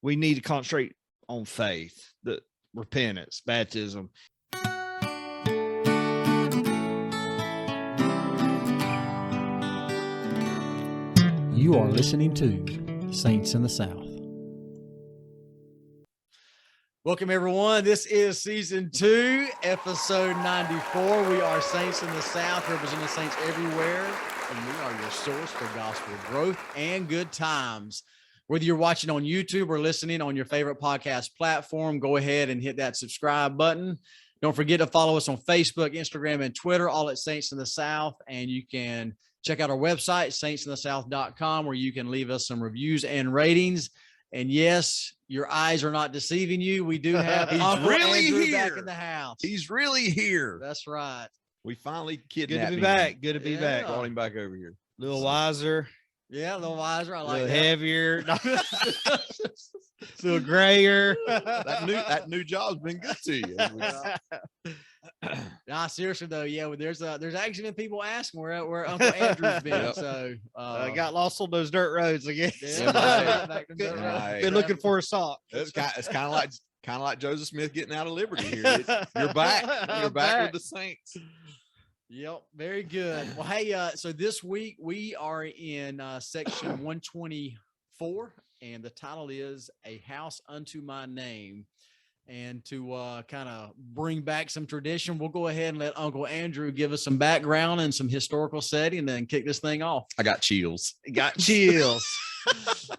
we need to concentrate on faith, the repentance, baptism. You are listening to Saints in the South. Welcome, everyone. This is season 2, episode 94. We are Saints in the South, representing saints everywhere, and we are your source for gospel growth and good times. Whether you're watching on YouTube or listening on your favorite podcast platform, go ahead and hit that subscribe button. Don't forget to follow us on Facebook, Instagram, and Twitter, all at Saints in the South. And you can check out our website, saintsinthesouth.com, where you can leave us some reviews and ratings. And yes, your eyes are not deceiving you. We do have Uncle really Andrew here. back in the house. He's really here. That's right. We finally Good kidnapped to be him. back. Good to be back. Brought him back over here. A little wiser, Yeah, a little wiser. I a like little that. heavier, a little grayer. That new job's been good to you. Nah, seriously though, yeah. There's actually been people asking where Uncle Andrew's been. Yep. So I got lost on those dirt roads again. yeah, back to dirt road. Right. Been looking for a sock. It's kind of like Joseph Smith getting out of Liberty here. You're back. You're back with the Saints. Yep, very good. Well, hey, so this week we are in section 124, and the title is "A House Unto My Name." And to kind of bring back some tradition, we'll go ahead and let Uncle Andrew give us some background and some historical setting, and then kick this thing off. I got chills. Got chills.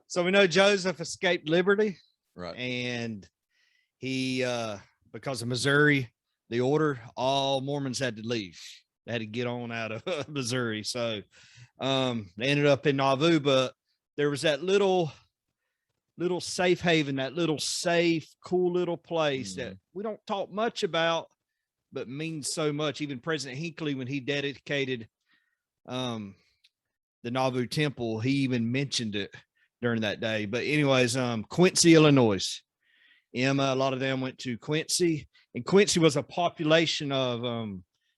So we know Joseph escaped Liberty, Right. and he, because of Missouri, the order, all Mormons had to leave. They had to get on out of Missouri. So they ended up in Nauvoo, but there was that little safe haven, that little safe, cool little place that we don't talk much about, but means so much. Even President Hinckley, when he dedicated the Naboo Temple, he even mentioned it during that day. But anyways, Quincy, Illinois. Emma, a lot of them went to Quincy, and Quincy was a population of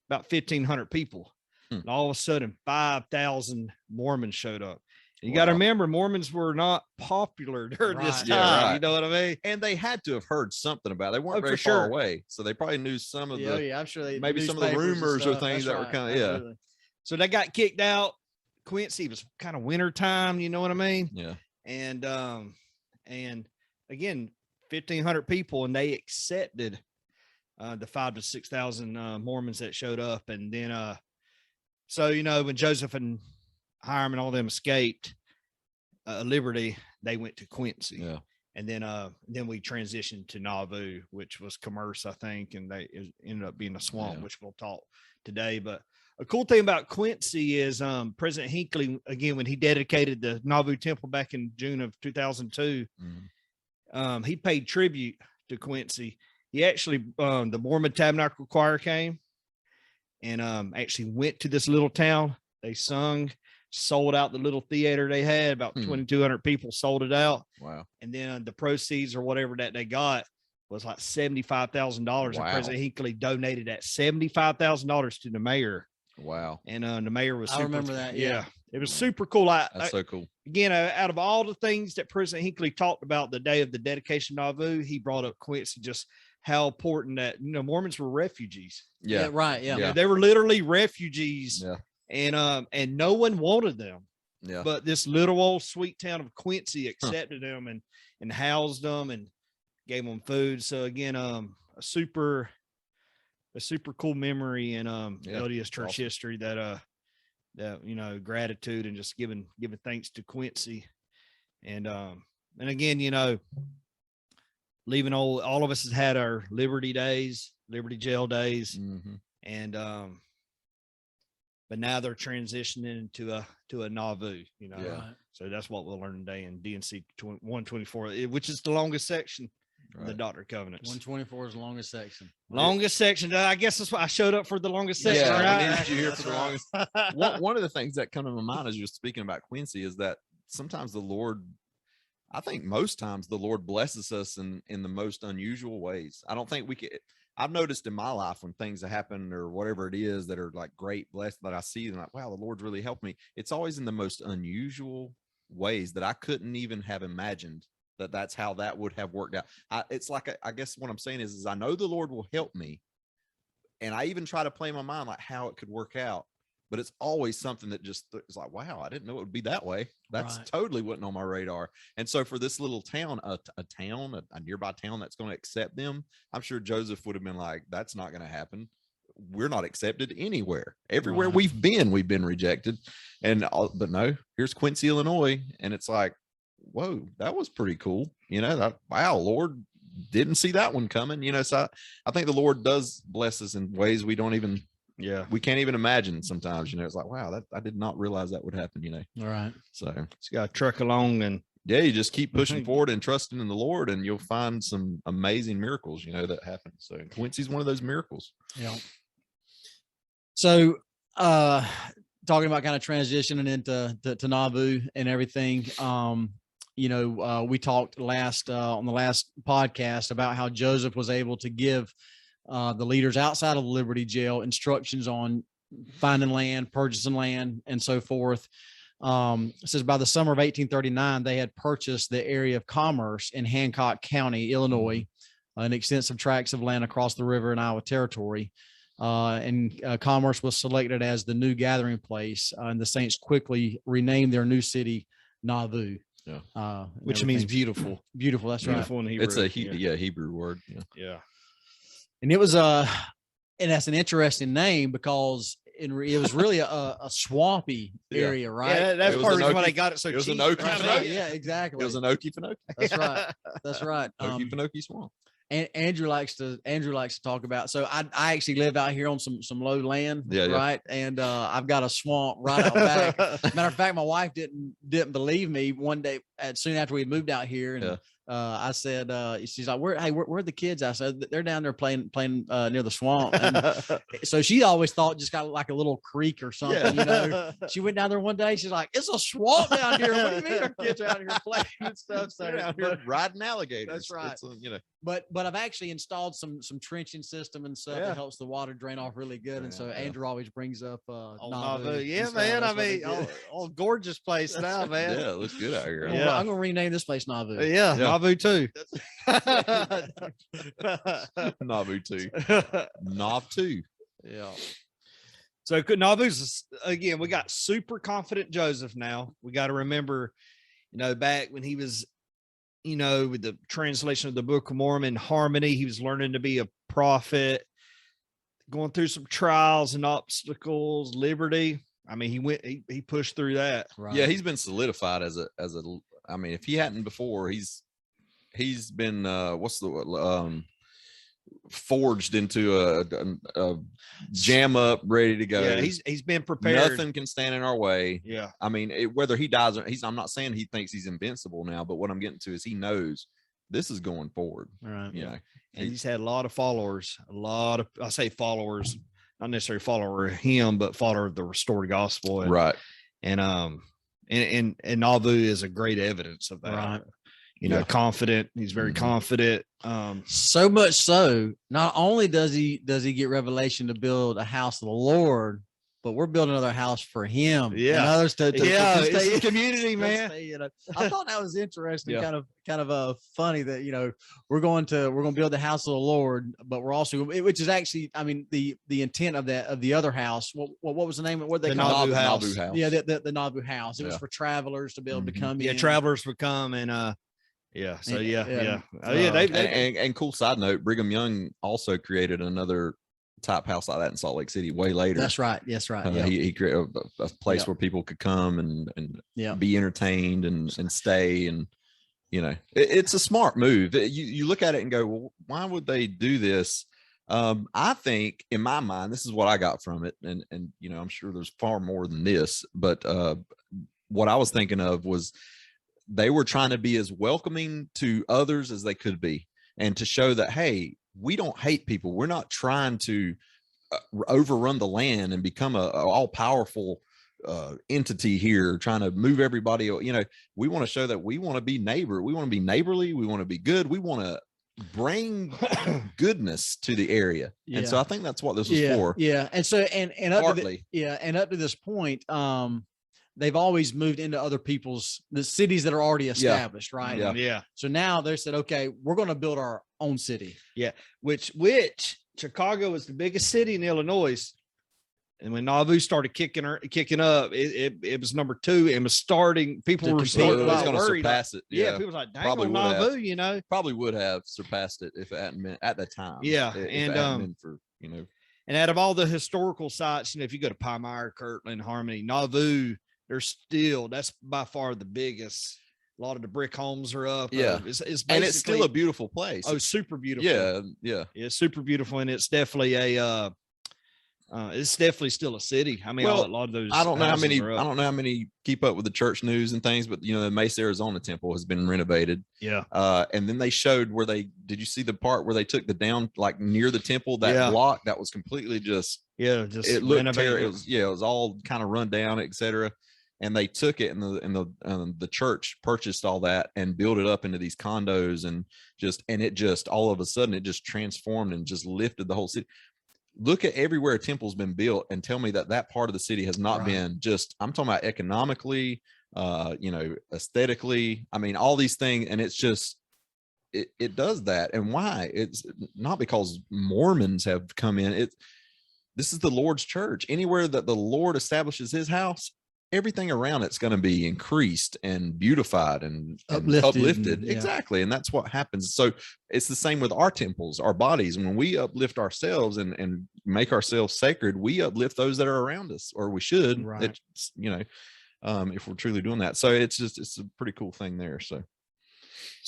about 1,500 people. And all of a sudden, 5,000 Mormons showed up. You got to remember, Mormons were not popular during this time. Yeah, right. You know what I mean? And they had to have heard something about it. They weren't Oh, very for far sure. away. So they probably knew some of the, I'm sure maybe some of the rumors or things that were kind of, yeah. So they got kicked out. Quincy, it was kind of winter time. You know what I mean? Yeah. And again, 1,500 people, and they accepted the 5,000 to 6,000 Mormons that showed up. And then, so, you know, when Joseph and Hiram and all them escaped Liberty, they went to Quincy. Yeah. And then we transitioned to Nauvoo, which was commerce, I think, and it ended up being a swamp, which we'll talk today. But a cool thing about Quincy is President Hinckley, again, when he dedicated the Nauvoo Temple back in June of 2002, he paid tribute to Quincy. He actually, the Mormon Tabernacle Choir came and actually went to this little town. They sung, sold out the little theater they had, about 2,200 people sold it out. Wow. And then the proceeds or whatever that they got was like $75,000. Wow. And President Hinckley donated that $75,000 to the mayor. Wow. And the mayor was super, I remember that. Yeah. It was super cool. That's so cool. Again, out of all the things that President Hinckley talked about the day of the dedication of Nauvoo, he brought up Quincy, just how important that, you know, Mormons were refugees. Yeah. Right. Yeah. You know, they were literally refugees. Yeah. And no one wanted them. Yeah. But this little old sweet town of Quincy accepted them and housed them and gave them food. So again, a super cool memory in LDS church history that you know, gratitude and just giving thanks to Quincy. And again, you know, leaving all of us has had our Liberty days, Liberty jail days. And but now they're transitioning to a Nauvoo, you know. Yeah. So that's what we'll learn today in DNC 124, which is the longest section of the Doctrine and Covenants. 124 is the longest section. Longest section. I guess that's why I showed up for the longest section. Yeah, right? we needed you here for the longest. One of the things that come to my mind as you're speaking about Quincy is that sometimes the Lord, I think most times the Lord blesses us in the most unusual ways. I don't think we could. I've noticed in my life when things that happen or whatever it is that are like great blessed that I see and like, wow, the Lord's really helped me. It's always in the most unusual ways that I couldn't even have imagined that's how that would have worked out. It's like, I guess what I'm saying is I know the Lord will help me. And I even try to play in my mind like how it could work out, but it's always something that just is like, wow, I didn't know it would be that way. That's totally wasn't on my radar. And so for this little town, a nearby town that's going to accept them, I'm sure Joseph would have been like, that's not going to happen. We're not accepted anywhere. Everywhere we've been rejected. But no, here's Quincy, Illinois. And it's like, whoa, that was pretty cool. Wow, Lord, didn't see that one coming, so I think the Lord does bless us in ways we don't even we can't even imagine sometimes. It's like, wow, that I did not realize that would happen. All right, so it's got to truck along, and you just keep pushing forward and trusting in the Lord, and you'll find some amazing miracles that happen. So Quincy's one of those miracles. So talking about kind of transitioning into Nauvoo and everything, we talked on the last podcast about how Joseph was able to give the leaders outside of Liberty Jail instructions on finding land, purchasing land, and so forth. It says by the summer of 1839, they had purchased the area of commerce in Hancock County, Illinois, an extensive tracts of land across the river in Iowa Territory. And commerce was selected as the new gathering place, and the Saints quickly renamed their new city Nauvoo. Which means beautiful. Beautiful. That's beautiful right. In Hebrew. It's a Hebrew word. Yeah. And it was and that's an interesting name because it was really a swampy area, right? Yeah, that's part of why they got it so cheap. It was an Okefenokee. Yeah, exactly. It was an Okefenokee. That's right. That's right. Okefenokee swamp. And Andrew likes to talk about. So I actually live out here on some low land, right? And I've got a swamp right out back. Matter of fact, my wife didn't believe me one day soon after we moved out here, and I said, she's like, where are the kids? I said, they're down there playing near the swamp. And so she always thought just got like a little creek or something, She went down there one day. She's like, it's a swamp down here. What do you mean our kids are out here playing and stuff? So out here riding alligators. That's right. But I've actually installed some trenching system and stuff that helps the water drain off really good. And so Andrew always brings up Nauvoo. Yeah, man. I mean, gorgeous place now, man. Yeah, it looks good out here. Yeah, I'm gonna rename this place Nauvoo. Yeah. Nauvoo too. Nauvoo too. Nav too. Yeah. So Nauvoo's again, we got super confident Joseph now. We got to remember, back when he was, with the translation of the Book of Mormon, Harmony, he was learning to be a prophet, going through some trials and obstacles, liberty. I mean, he pushed through that. Right. Yeah, he's been solidified as a. I mean, if he hadn't before, he's been forged into a jam up, ready to go. Yeah, he's been prepared. Nothing can stand in our way. Yeah, I mean, whether he dies or I'm not saying he thinks he's invincible now, but what I'm getting to is he knows this is going forward. Right. And he's had a lot of followers. I say followers, not necessarily follower of him, but follower of the restored gospel. Right. And Nauvoo is a great evidence of that. Right. Confident. He's very confident. So much so, not only does he get revelation to build a house of the Lord, but we're building another house for him. Yeah. And others to stay in community, man. I thought that was interesting. Yeah. Kind of funny that, we're going to build the house of the Lord, but we're also, which is actually, I mean, the intent of the other house. What was the name of what they call it? Nauvoo house. Yeah. The Nauvoo house. It was for travelers to be able to come in. Yeah. Travelers would come and, yeah. So yeah. And cool side note, Brigham Young also created another type house like that in Salt Lake City way later. That's right. Yes, right. He created a place where people could come and be entertained and stay, and it's a smart move. You look at it and go, well, why would they do this? I think in my mind, this is what I got from it, and I'm sure there's far more than this, but what I was thinking of was they were trying to be as welcoming to others as they could be, and to show that, hey, we don't hate people. We're not trying to overrun the land and become a all-powerful entity here, trying to move everybody. We want to show that we want to be neighbor. We want to be neighborly. We want to be good. We want to bring goodness to the area. And so I think that's what this is for. Yeah. And so, and up to this point, they've always moved into other people's the cities that are already established, right? Yeah. Yeah. So now they said, okay, we're going to build our own city. Which Chicago was the biggest city in Illinois. And when Nauvoo started kicking up, it was number 2 and was starting. People were So it was going to worried. surpass it. Yeah, people was like, dang, Probably on would have. Nauvoo, Probably would have surpassed it if it hadn't been at the time. Yeah, if and it hadn't been for and out of all the historical sites, if you go to Palmyra, Kirtland, Harmony, Nauvoo, that's by far the biggest. A lot of the brick homes are up. Yeah, it's and it's still a beautiful place. Oh, super beautiful. Yeah. It's super beautiful, and it's definitely it's definitely still a city. I mean, Well, a lot of those. I don't know how houses many. are up. I don't know how many keep up with the church news and things, but the Mesa, Arizona temple has been renovated. Yeah. And then they showed did you see the part where they took the down, like near the temple, that block that was completely just it looked terrible. It was all kind of run down, etc. And they took it, and the church purchased all that and built it up into these condos, and it just all of a sudden it just transformed and just lifted the whole city. Look at everywhere a temple's been built and tell me that part of the city has not been I'm talking about economically, aesthetically. I mean, all these things. And it's just, it does that. And why? It's not because Mormons have come in. This is the Lord's church. Anywhere that the Lord establishes his house, everything around it's going to be increased and beautified and uplifted. Exactly. And that's what happens. So it's the same with our temples, our bodies. When we uplift ourselves and make ourselves sacred, we uplift those that are around us, or we should, it's, if we're truly doing that. So it's a pretty cool thing there. So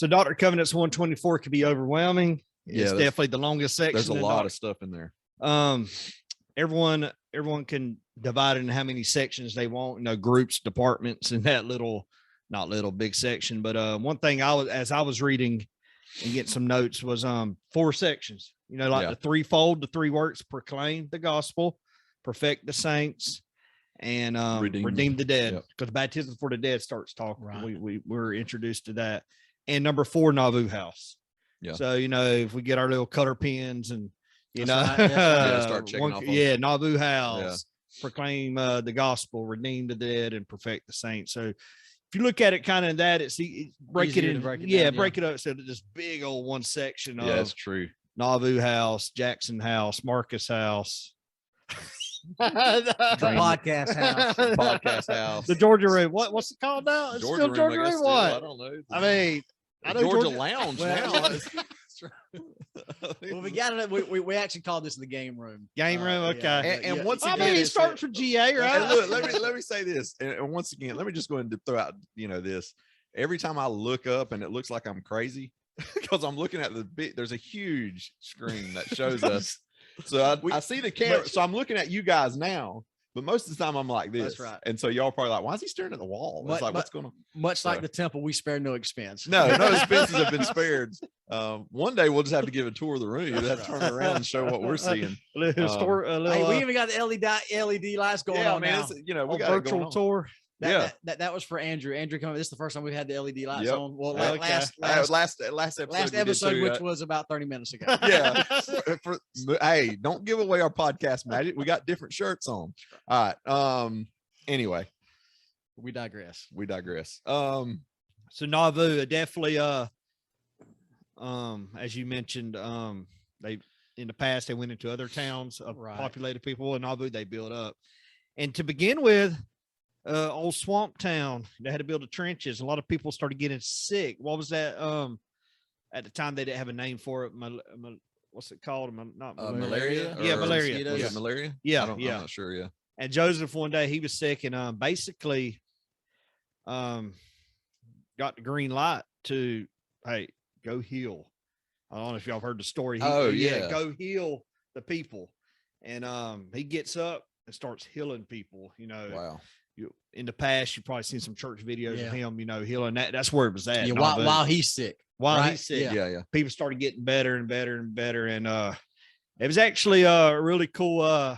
Doctrine and Covenants 124 could be overwhelming. It's definitely the longest section. There's a lot of stuff in there. Everyone can divide it in how many sections they want, groups, departments, and that not little big section. But one thing as I was reading and getting some notes was 4 sections, the threefold, the 3 works: proclaim the gospel, perfect the saints, and redeem the dead. Because baptism for the dead starts talking. Right. We're introduced to that. And number 4, Nauvoo house. Yeah. So if we get our little color pens and start checking off. Nauvoo house, proclaim the gospel, redeem the dead, and perfect the saints. So if you look at it kind of that, break it up. So this big old one section of that's true. Nauvoo house, Jackson house, Marcus house. The podcast house, the Georgia room. What's it called now? It's still Georgia room. What? I don't know. I mean, I know Georgia Lounge now. Well, we got it. We actually called this the game room. Game room, okay. And once again, it starts for GA, right? Look, let me say this, and once again, let me just go ahead and throw out, this. Every time I look up, and it looks like I'm crazy because I'm looking at there's a huge screen that shows us. So I see the camera, so I'm looking at you guys now. But most of the time I'm like this. That's right. And so y'all probably like, why is he staring at the wall? It's like, what's going on? Much like the temple, we spare no expense. No expenses have been spared. One day we'll just have to give a tour of the room. We'll have to turn around and show what we're seeing. We even got the LED lights going on now. We got a virtual tour. That was for Andrew. Andrew coming. This is the first time we've had the LED lights on. Well, last episode, which was about 30 minutes ago. Yeah. Hey, don't give away our podcast magic. We got different shirts on. All right. Anyway, we digress. So Nauvoo, definitely. As you mentioned, they in the past they went into other towns of populated people. In Nauvoo, they built up, and to begin with. Old swamp town, they had to build the trenches. A lot of people started getting sick. What was that? At the time they didn't have a name for it. What's it called? Not malaria. Malaria. Yeah, malaria. Yeah, I'm not sure. Yeah. And Joseph one day he was sick and basically got the green light to go heal. I don't know if y'all have heard the story. Go heal the people. And he gets up and starts healing people. Wow. In the past, you've probably seen some church videos of him, healing that. That's where it was at. Yeah, while he's sick. He's sick. Yeah. People started getting better and better and better. And it was actually really cool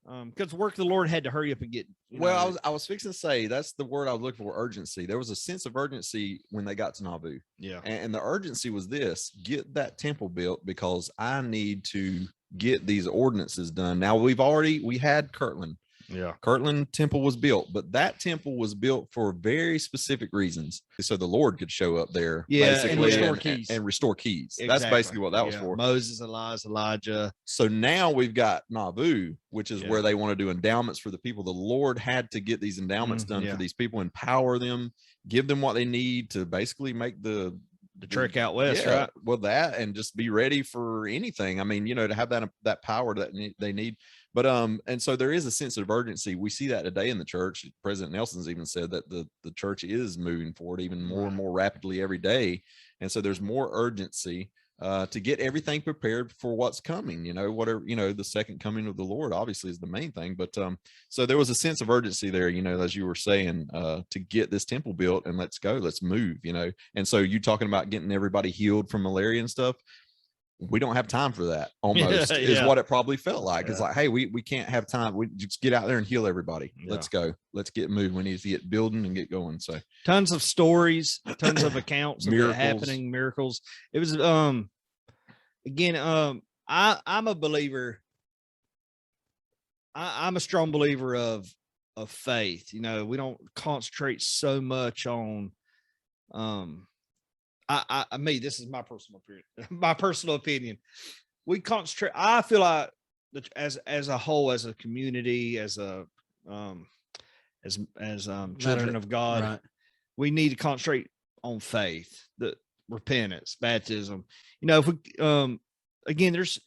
because the work of the Lord had to hurry up and get. I was fixing to say that's the word I was looking for, urgency. There was a sense of urgency when they got to Nauvoo. Yeah. And the urgency was this: get that temple built because I need to get these ordinances done. Now we had Kirtland. Yeah. Kirtland Temple was built, but that temple was built for very specific reasons. So the Lord could show up there, Yeah, and basically, restore keys. and restore keys. That's Exactly. basically what that was Yeah. for. Moses, Elijah. So now we've got Nauvoo, which is Yeah. where they want to do endowments for the people. The Lord had to get these endowments done yeah. for these people, empower them, give them what they need to basically make the trek out west, yeah, right? Well, that and just be ready for anything. I mean, to have that power that they need. But and so there is a sense of urgency. We see that today in the church. President Nelson's even said that the church is moving forward even more and more rapidly every day. And so there's more urgency to get everything prepared for what's coming. Whatever, the second coming of the Lord obviously is the main thing. But so there was a sense of urgency there, as you were saying, to get this temple built and let's go, let's move, And so you talking about getting everybody healed from malaria and stuff. We don't have time for that almost is what it probably felt like. It's like, hey, we can't have time. We just get out there and heal everybody. Let's go. Let's get moved. We need to get building and get going. So tons of stories, tons of accounts of Miracles. it happening, miracles. It was again, I'm a believer. I'm a strong believer of faith. We don't concentrate so much on this is my personal opinion. My personal opinion. We concentrate. I feel like that as a whole, as a community, as children of God, right. we need to concentrate on faith, the repentance, baptism. If we again, there's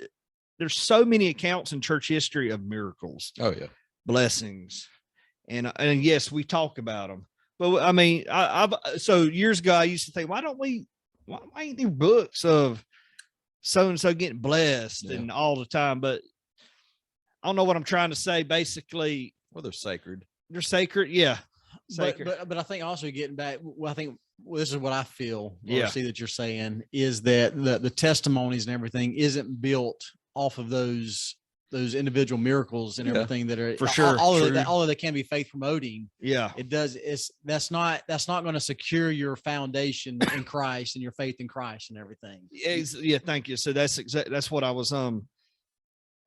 so many accounts in church history of miracles. Oh yeah, blessings, and yes, we talk about them. But I mean, so years ago, I used to think, why ain't there books of so and so getting blessed and all the time? But I don't know what I'm trying to say. Basically, well, they're sacred. They're sacred, yeah. Sacred. But I think also getting back, I think this is what I feel. Yeah. I see that you're saying is that the testimonies and everything isn't built off of those individual miracles and everything that are for sure. Although they can be faith promoting. Yeah, it does. That's not going to secure your foundation in Christ and your faith in Christ and everything. Yeah. Thank you. So that's what I was.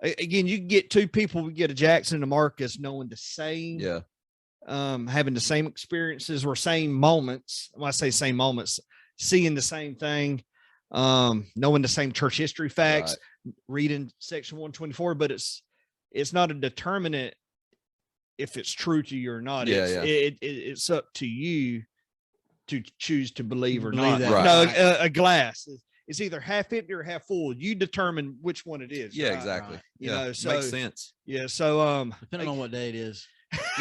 Again, you can get two people. We get a Jackson and a Marcus knowing the same. Yeah. Having the same experiences or same moments. When I say same moments, seeing the same thing, knowing the same church history facts, reading section 124, but it's not a determinant if it's true to you or not. It's up to you to choose to believe or not. No, a glass is either half empty or half full. You determine which one it is. Yeah, exactly. So makes sense. Yeah. So depending on what day it is.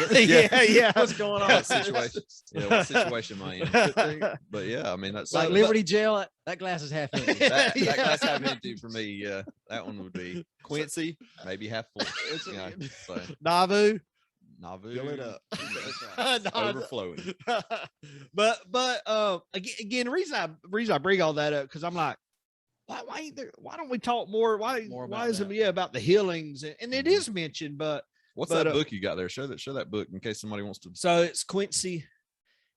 yeah. What's going on? What situation? Yeah, what situation am I in? But yeah, I mean that's like Liberty Jail. That glass is half empty. that glass half empty for me. Yeah, that one would be Quincy, maybe half full. So. Nauvoo, fill it up. Overflowing. But again, the reason I bring all that up because I'm like, why ain't there? Why don't we talk more? Why is it about the healings? And it is mentioned, but. What's that book you got there? Show that book in case somebody wants to. So it's Quincy,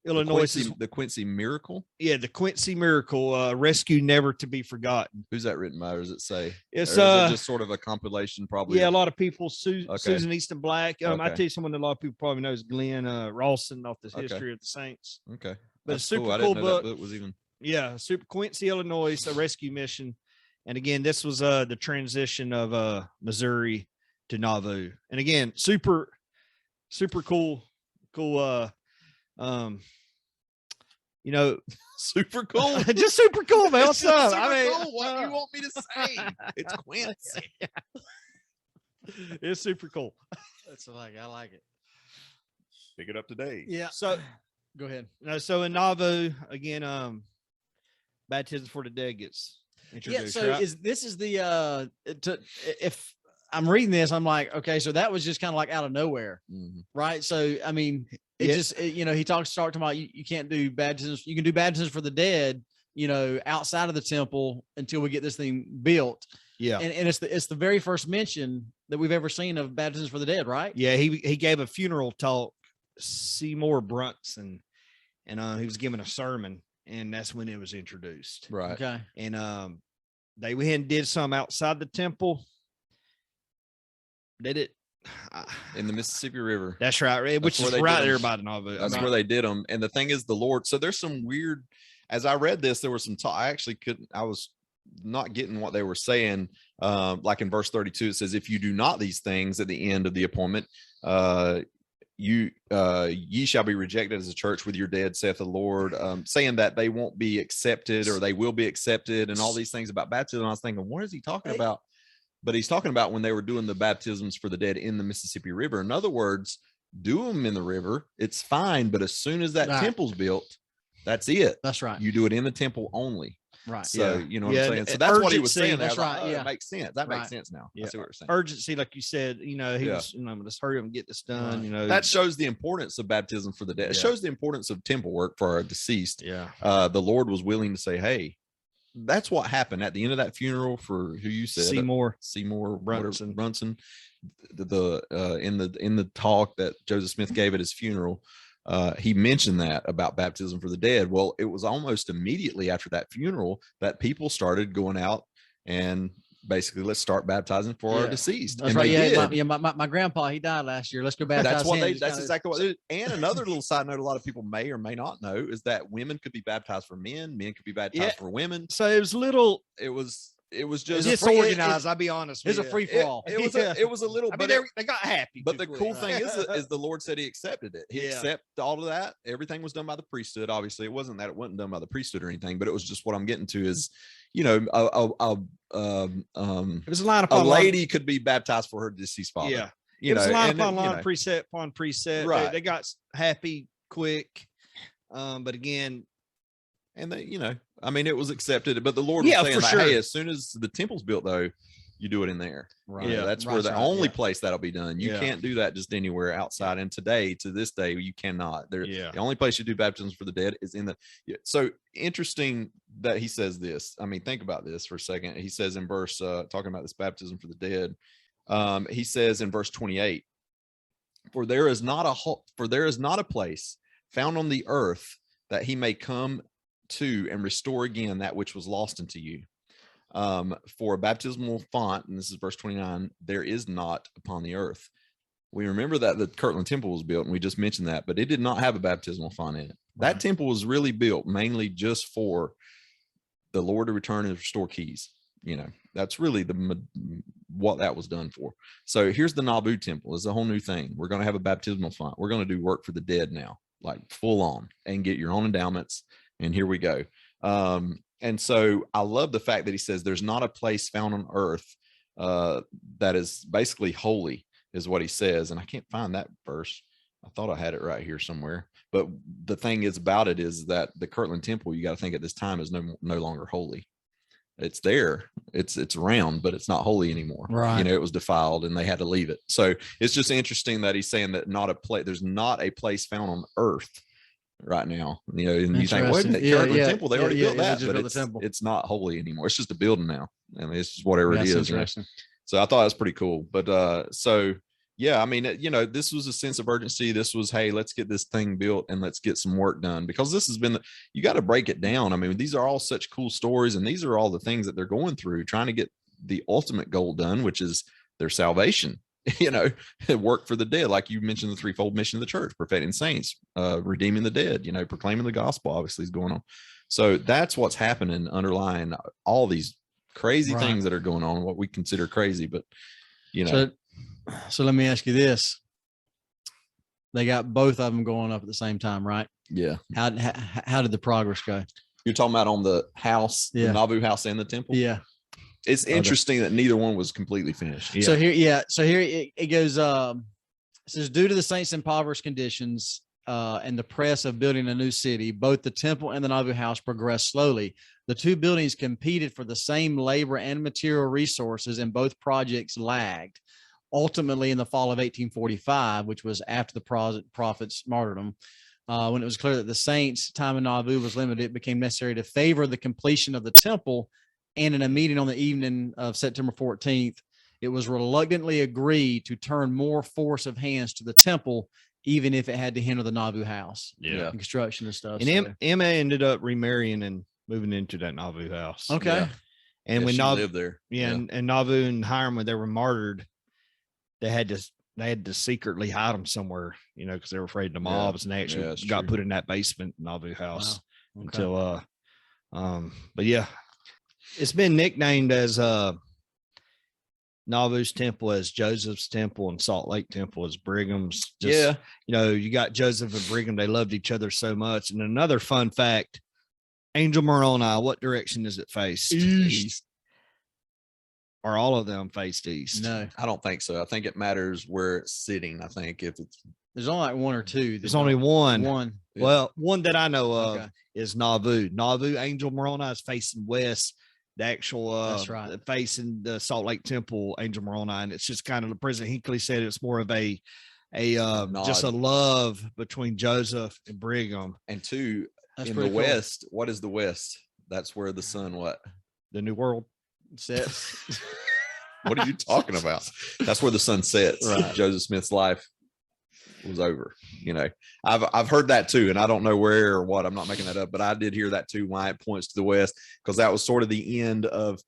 Illinois. The Quincy Miracle. Yeah, the Quincy Miracle, Rescue Never to Be Forgotten. Who's that written by? Or does it say? It's is it just sort of a compilation, probably. Yeah, a lot of people. Susan Easton Black. I tell you, someone that a lot of people probably know is Glenn Rawson off the history of the Saints. Okay, but that's a super cool. I cool didn't know book. That book was even. Yeah, super Quincy, Illinois, a rescue mission, and again, this was the transition of Missouri to Nauvoo, and again, super cool, super cool, just super cool, man. What's up? Cool. What do you want me to say? It's Quincy. It's super cool. That's I like it. Pick it up today. Yeah. So go ahead. So in Nauvoo again, baptism for the dead gets introduced. Yeah. So right? this is the if I'm reading this, I'm like, okay, so that was just kind of like out of nowhere, right? So I mean, he start talking about you can't do baptisms. You can do baptisms for the dead, outside of the temple until we get this thing built. Yeah, and it's the very first mention that we've ever seen of baptisms for the dead, right? Yeah, he gave a funeral talk, Seymour Brunson, and he was giving a sermon, and that's when it was introduced. Right. Okay. And they went and did some outside the temple. Did it? in the Mississippi River. That's right. Which where is they right did there 'em. by the Nauvoo. That's where they did them. And the thing is, the Lord. So there's some weird. As I read this, there was some. I actually couldn't. I was not getting what they were saying. Like in verse 32, it says, "If you do not these things at the end of the appointment, ye shall be rejected as a church with your dead, saith the Lord," saying that they won't be accepted or they will be accepted, and all these things about baptism. I was thinking, what is he talking about? But he's talking about when they were doing the baptisms for the dead in the Mississippi River. In other words, do them in the river, it's fine. But as soon as that temple's built, that's it. That's right. You do it in the temple only. Right. So you know what I'm saying. So that's what he was saying. That's right. It makes sense. That makes sense now. Yeah. I see what you're saying. Urgency, like you said, he was, let's hurry up and get this done. That shows the importance of baptism for the dead. It shows the importance of temple work for our deceased. Yeah. The Lord was willing to say, hey, that's what happened at the end of that funeral for who you said Seymour Brunson. In the talk that Joseph Smith gave at his funeral, he mentioned that about baptism for the dead. Well, it was almost immediately after that funeral that people started going out and basically, let's start baptizing for our deceased. That's right. My grandpa, he died last year. Let's go baptize him. That's exactly what. And another little side note, a lot of people may or may not know, is that women could be baptized for men could be baptized for women. So it was little. It was just disorganized. I'll be honest. It's a free for all. It was a little. I mean, they got happy. But the cool thing is the Lord said He accepted it. He accepted all of that. Everything was done by the priesthood. Obviously, it wasn't done by the priesthood or anything. But it was just what I'm getting to is, it was a line upon a lady could be baptized for her deceased father. Yeah, it was line upon line, precept upon precept. Right. They got happy quick. But again, and it was accepted, but the Lord was saying, hey, as soon as the temple's built, though, you do it in there. Right. Yeah, that's where the only place that'll be done. You can't do that just anywhere outside. And to this day, you cannot. The only place you do baptisms for the dead is in the. So interesting that he says this. I mean, think about this for a second. He says in verse, talking about this baptism for the dead, he says in verse 28, for there is not a place found on the earth that he may come to and restore again that which was lost unto you. For a baptismal font, and this is verse 29, there is not upon the earth. We remember that the Kirtland Temple was built, and we just mentioned that, but it did not have a baptismal font in it. Right. That temple was really built mainly just for the Lord to return and restore keys. That's really what that was done for. So here's the Naboo Temple. It's a whole new thing. We're going to have a baptismal font. We're going to do work for the dead now, like full on, and get your own endowments. And here we go. And so I love the fact that he says there's not a place found on earth that is basically holy, is what he says. And I can't find that verse. I thought I had it right here somewhere. But the thing is about it is that the Kirtland Temple, you got to think at this time, is no longer holy. It's there. It's around, but it's not holy anymore. Right. It was defiled and they had to leave it. So it's just interesting that he's saying that there's not a place found on earth right now, and you think, wait a minute, Kirtland Temple, they already built that, but it's not holy anymore. It's just a building now. I mean, it's just whatever it is. So I thought it was pretty cool. But so yeah, I mean, this was a sense of urgency. This was, hey, let's get this thing built and let's get some work done, because this has been, you got to break it down. I mean, these are all such cool stories, and these are all the things that they're going through, trying to get the ultimate goal done, which is their salvation. Work for the dead, like you mentioned, the threefold mission of the church: perfecting saints, redeeming the dead, proclaiming the gospel obviously is going on. So that's what's happening underlying all these crazy things that are going on, what we consider crazy. But so let me ask you this: they got both of them going up at the same time, right? Yeah. How did the progress go? You're talking about on the house, the Nauvoo house and the temple? Yeah. It's interesting that neither one was completely finished. Yeah. So here it goes. It says, due to the saints' impoverished conditions and the press of building a new city, both the temple and the Nauvoo house progressed slowly. The two buildings competed for the same labor and material resources, and both projects lagged. Ultimately, in the fall of 1845, which was after the prophet's martyrdom, when it was clear that the saints' time in Nauvoo was limited, it became necessary to favor the completion of the temple. And in a meeting on the evening of September 14th, it was reluctantly agreed to turn more force of hands to the temple, even if it had to hinder the Nauvoo house, construction and stuff. And Emma ended up remarrying and moving into that Nauvoo house. Okay. Yeah. And when she Nauvoo lived there, and Nauvoo and Hiram, when they were martyred, they had to they had to secretly hide them somewhere, because they were afraid of the mobs, and they actually that's got true. put in that basement Nauvoo house Wow. Okay. until but yeah, it's been nicknamed as Nauvoo's temple as Joseph's temple, and Salt Lake Temple as Brigham's. You got Joseph and Brigham, they loved each other so much. And another fun fact, Angel Moroni, what direction does it face? East. Or all of them faced east? No, I don't think so. I think it matters where it's sitting. I think if it's there's only like one or two. There's only one. One. Yeah. Well, one that I know of Okay. is Nauvoo. Nauvoo, Angel Moroni is facing west. The actual That's right. facing the Salt Lake Temple, Angel Moroni, and it's just kind of, President Hinckley said it's more of a just a love between Joseph and Brigham. and two That's in the pretty cool. west. What is the west? That's where the sun. What? The New World. Sets. What are you talking about? That's where the sun sets. Right. Joseph Smith's life was over. I've heard that too, and I don't know where or what. I'm not making that up, but I did hear that too. Why it points to the west, because that was sort of the end of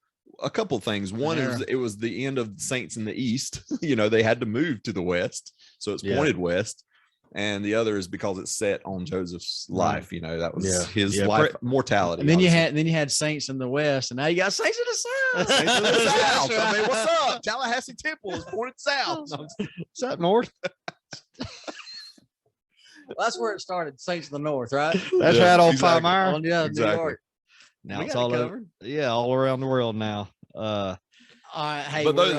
a couple of things. One is it was the end of the saints in the east. They had to move to the west, so it's pointed west. And the other is because it's set on Joseph's life. That was his life mortality. And then you had saints in the west, and now you got saints in the south. Saints in the south. I mean, what's up? Tallahassee Temple is pointed south. Is that north? Well, that's where it started. Saints in the north, right? That's Yeah, right on exactly. Palmyra. New Exactly. York. Now We it's got it all over. covered. Yeah, all around the world now. All right, hey, But we're,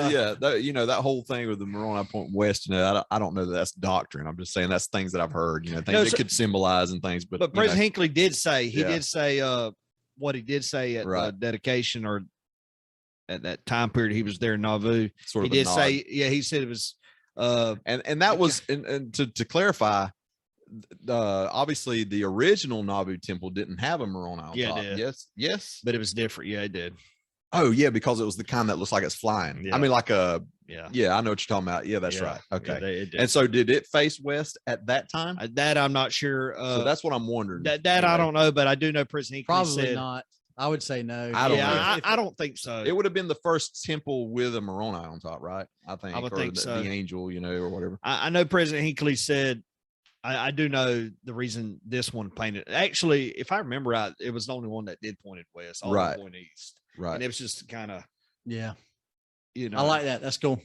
that whole thing with the Moroni point west, I don't know that that's doctrine. I'm just saying that's things that I've heard, things it could symbolize and things. But President Hinckley did say Yeah. what he did say at the Right. dedication, or at that time period he was there in Nauvoo. sort He of a did nod. say, he said it was and that was and to clarify, obviously the original Naboo Temple didn't have a Moroni on Yeah, it top. did. Yes. but it was different. Yeah, it did. Oh yeah, because it was the kind that looks like it's flying. Yeah. I mean, like Yeah. I know what you're talking about. Yeah, that's Yeah. right. Okay. Yeah, it did. And so did it face west at that time? That I'm not sure. So that's what I'm wondering. that I don't know, but I do know President Hinckley probably said, not. I would say no. I don't know. I don't think so. It would have been the first temple with a Moroni on top, right? I think. I would or think the, so. the angel, or whatever. I know President Hinckley said, I do know the reason this one painted. Actually, if I remember right, it was the only one that did pointed west, all Right. point east, Right. and it was just kind of, Yeah, you know. I like that. That's cool.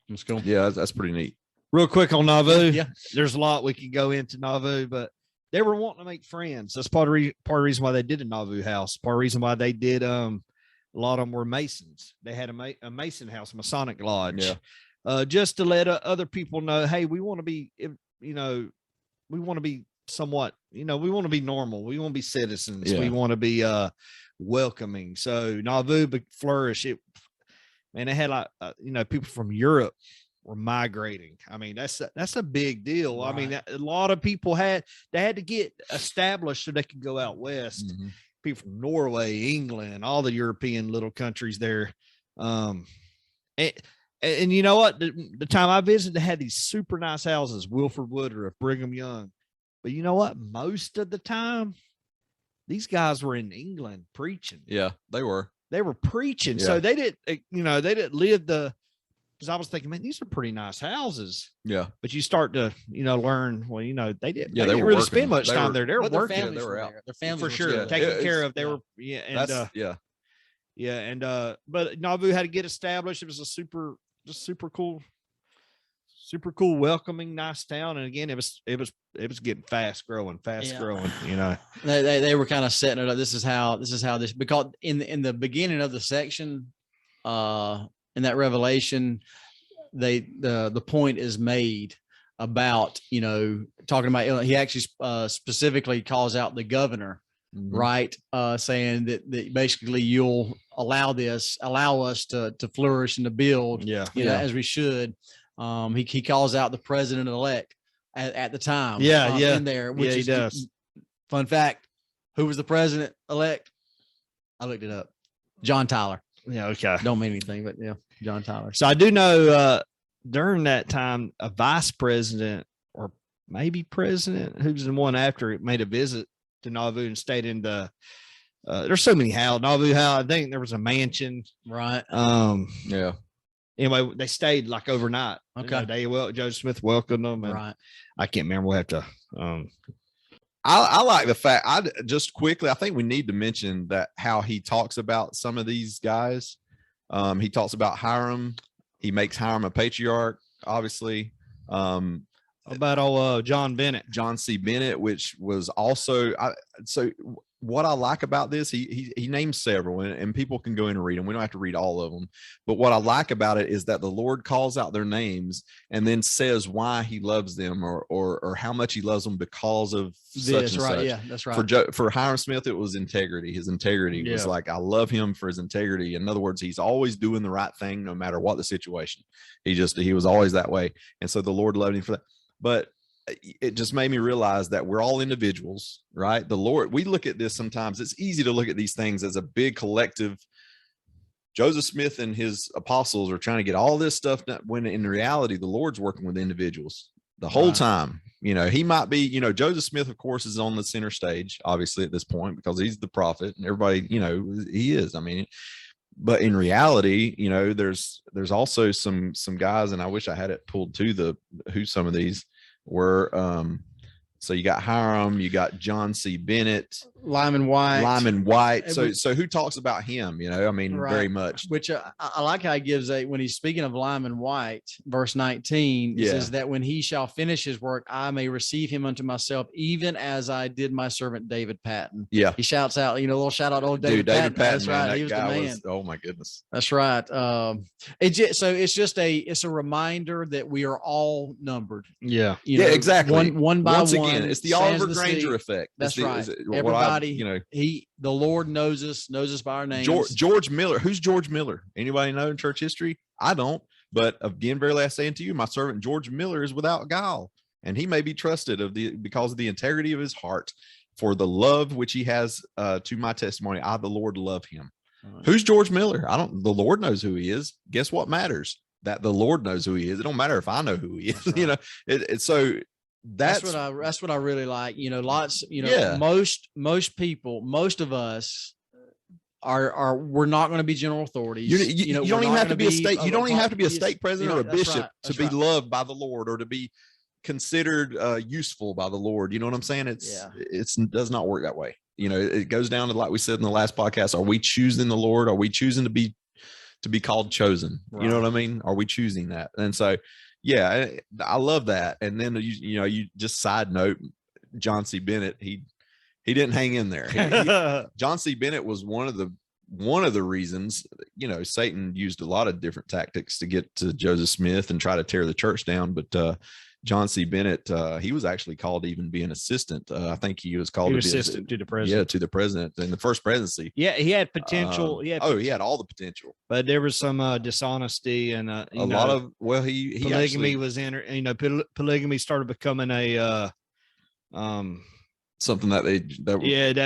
That's cool. Yeah, that's pretty neat. Real quick on Nauvoo. Yeah. There's a lot we could go into Nauvoo, but they were wanting to make friends. That's part of the reason why they did a Nauvoo house. Part of the reason why they did. A lot of them were Masons. They had a Mason house, Masonic lodge. Yeah. Just to let other people know, hey, we want to be, we want to be somewhat, we want to be normal. We want to be citizens. Yeah. We want to be welcoming. So Nauvoo flourish. They had like, people from Europe were migrating. I mean, that's a big deal. Right. I mean, a lot of people had to get established so they could go out west. Mhm. People from Norway, England, all the European little countries there. And you know what? The time I visited, they had these super nice houses, Wilford Woodruff, Brigham Young. But you know what? Most of the time, these guys were in England preaching. Yeah, they were. They were preaching. Yeah. So they didn't live because I was thinking, man, these are pretty nice houses. Yeah. But you start to, learn, well, they didn't, Yeah, they they didn't were really working. spend much They time were- there. They were But their working families they were were out. there. Their families for were sure, still taken there. care of. They Yeah. were, and Yeah. but Nauvoo had to get established. It was just super cool, welcoming, nice town. And again, it was getting fast growing. They were kind of setting it up. This is how because in the beginning of the section, in that Revelation, the point is made about, talking about, he actually specifically calls out the governor, Mhm. right? Saying that basically you'll allow us to flourish and to build, Yeah. as we should. He calls out the president-elect at the time. Yeah, yeah. In there, which Yeah, he is does. fun fact. Who was the president-elect? I looked it up. John Tyler. Yeah. Okay. Don't mean anything, but yeah, John Tyler. So I do know during that time, a vice president or maybe president, who's the one after it, made a visit to Nauvoo and stayed in the. There's so many houses. Nauvoo house. I think there was a mansion. Right. Yeah. anyway, they stayed like overnight. Okay. Joseph Smith welcomed them. And Right. I can't remember. We'll have to. I like the fact just quickly, I think we need to mention that how he talks about some of these guys. He talks about Hiram. He makes Hiram a patriarch, obviously. About John Bennett, John C. Bennett, which was also so what I like about this, he names several, and people can go in and read them. We don't have to read all of them, but what I like about it is that the Lord calls out their names and then says why he loves them or how much he loves them because of such and right. such. Yeah, that's right. For Hiram Smith, it was integrity. His integrity was like, I love him for his integrity. In other words, he's always doing the right thing no matter what the situation. He was always that way, and so the Lord loved him for that. But it just made me realize that we're all individuals, right? The Lord, we look at this sometimes. It's easy to look at these things as a big collective. Joseph Smith and his apostles are trying to get all this stuff done, when in reality, the Lord's working with individuals the whole time. He might be, Joseph Smith, of course, is on the center stage, obviously, at this point, because he's the prophet and everybody, he is. I mean, but in reality, there's also some guys, and I wish I had it pulled to who some of these were. So you got Hiram, you got John C. Bennett, Lyman White. So who talks about him? Very much. Which I like how he gives when he's speaking of Lyman White, verse 19, it says that when he shall finish his work, I may receive him unto myself, even as I did my servant David Patton. Yeah, he shouts out, a little shout out, David Patton. That's man, right. He was the man. Oh my goodness. That's right. It's a reminder that we are all numbered. Yeah. Exactly. One by Once one. Again, it's the Oliver Granger effect. That's right. Everybody, the Lord knows us by our names. George Miller. Who's George Miller? Anybody know in church history? I don't. But again, verily I say unto you, my servant George Miller is without guile, and he may be trusted because of the integrity of his heart, for the love which he has to my testimony. I, the Lord, love him. Right. Who's George Miller? The Lord knows who he is. Guess what matters? That the Lord knows who he is. It don't matter if I know who he is. Right. So that's what I really like. Lots. Yeah. Most people, most of us we're not going to be general authorities. You don't even have to be a state. You don't even have to be a stake president or a bishop to be loved by the Lord or to be considered useful by the Lord. You know what I'm saying? It does not work that way. It goes down to, like we said in the last podcast, are we choosing the Lord? Are we choosing to be called chosen? Right. You know what I mean? Are we choosing that? And so, yeah, I love that. And then, you just side note, John C. Bennett, he didn't hang in there. John C. Bennett was one of the reasons, Satan used a lot of different tactics to get to Joseph Smith and try to tear the church down. But John C. Bennett, he was actually called to even be an assistant. I think he was called to be assistant to the president. Yeah, to the president in the first presidency. Yeah, he had potential. He had all the potential, but there was some dishonesty and a lot of he polygamy was in. Polygamy started becoming a something that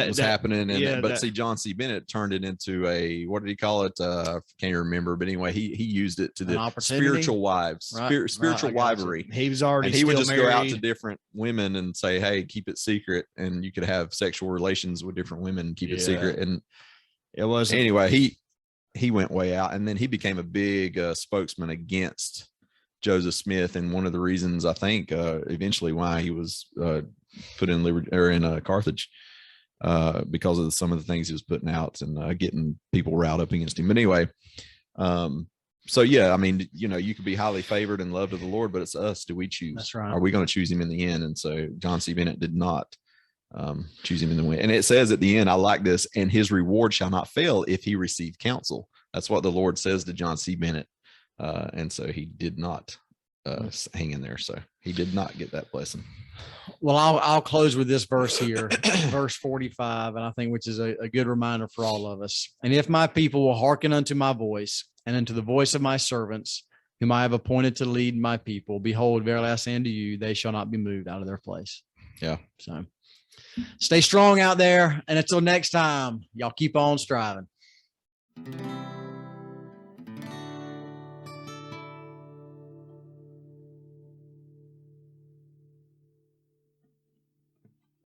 was happening. And see, John C. Bennett turned it into a, what did he call it? Can't remember, but anyway, he used it to the spiritual wives, spiritual wivery. He was already, and he would just go out to different women and say, hey, keep it secret. And you could have sexual relations with different women and keep it secret. And it was, anyway, he went way out, and then he became a big spokesman against Joseph Smith. And one of the reasons, I think, eventually why he was put in Carthage, because of some of the things he was putting out and getting people riled up against him. But anyway, so yeah, I mean, you could be highly favored and loved of the Lord, but it's us. Do we choose? That's right. Are we going to choose him in the end? And so John C. Bennett did not choose him in the end. And it says at the end, I like this, and his reward shall not fail if he received counsel. That's what the Lord says to John C. Bennett. And so he did not hang in there. So he did not get that blessing. Well, I'll close with this verse here, verse 45, and I think which is a good reminder for all of us. And if my people will hearken unto my voice and unto the voice of my servants, whom I have appointed to lead my people, behold, verily I say unto you, they shall not be moved out of their place. Yeah. So stay strong out there. And until next time, y'all keep on striving.